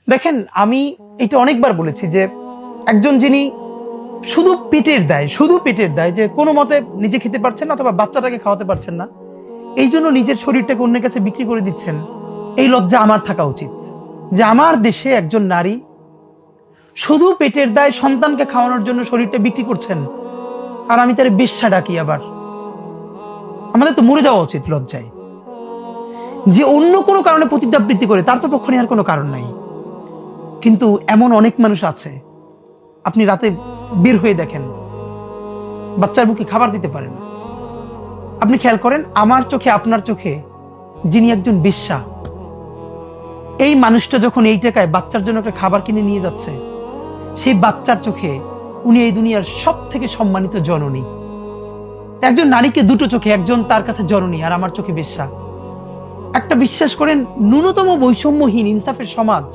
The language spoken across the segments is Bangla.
দেখেন, আমি এটা অনেকবার বলেছি যে একজন যিনি শুধু পেটের দায় যে কোনো মতে নিজে খেতে পারছেন না অথবা বাচ্চাটাকে খাওয়াতে পারছেন না, এই জন্য নিজের শরীরটাকে অন্যের কাছে বিক্রি করে দিচ্ছেন, এই লজ্জা আমার থাকা উচিত যে আমার দেশে একজন নারী শুধু পেটের দায় সন্তানকে খাওয়ানোর জন্য শরীরটা বিক্রি করছেন, আর আমি তার বেশ্যা ডাকি। আবার আমাদের তো মরে যাওয়া উচিত লজ্জায়। যে অন্য কোনো কারণে পতিতাবৃত্তি করে তার তো পক্ষ নেওয়ার কোনো কারণ নাই, কিন্তু এমন অনেক মানুষ আছে, আপনি রাতে বের হয়ে দেখেন বাচ্চার বুকে খাবার দিতে পারেন না। আপনি খেয়াল করেন, আমার চোখে আপনার চোখে যিনি একজন বেশ্যা, এই মানুষটা যখন এই টাকায় বাচ্চার জন্য একটা খাবার কিনে নিয়ে যাচ্ছে, সেই বাচ্চার চোখে উনি এই দুনিয়ার সব থেকে সম্মানিত জননী। একজন নারীকে দুটো চোখে, একজন তার কাছে জননী আর আমার চোখে বেশ্যা। একটা বিশ্বাস করেন, ন্যূনতম বৈষম্যহীন ইনসাফের সমাজ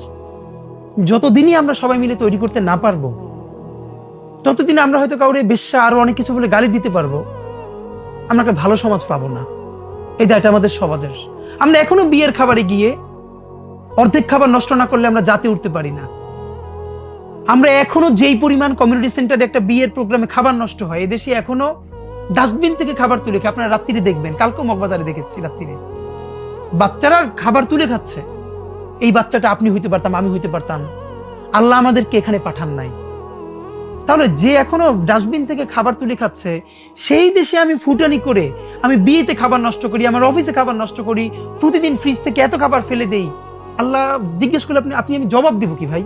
যতদিনই আমরা সবাই মিলে তৈরি করতে না পারবো, ততদিন আমরা হয়তো কাউরে বেশ্যা আরো অনেক কিছু বলে গালি দিতে পারবো, আমরা একটা ভালো সমাজ পাবো না। এই দায়টা আমাদের সমাজের। আমরা এখনো বিয়ের খাবারে গিয়ে অর্ধেক খাবার নষ্ট না করলে আমরা জাতে উঠতে পারি না। আমরা এখনো যেই পরিমাণ কমিউনিটি সেন্টারে একটা বিয়ের প্রোগ্রামে খাবার নষ্ট হয়, এদেশে এখনো ডাস্টবিন থেকে খাবার তুলে খেয়ে, আপনারা রাত্রিরে দেখবেন, কালকে মগবাজারে দেখেছি রাত্রিরে বাচ্চারা খাবার তুলে খাচ্ছে। এই বাচ্চাটা আপনি হইতে পারতাম, আমি হইতে পারতাম, আল্লাহ আমাদেরকে এখানে পাঠান নাই। তাহলে যে এখনো ডাস্টবিন থেকে খাবার তুলে খাচ্ছে, সেই দেশে আমি ফুটানি করে, আমি বিয়েতে খাবার নষ্ট করি, আমার অফিসে খাবার নষ্ট করি, প্রতিদিন ফ্রিজ থেকে এত খাবার ফেলে দেই, আল্লাহ জিজ্ঞেস করলে আপনি আমি জবাব দিব কি ভাই?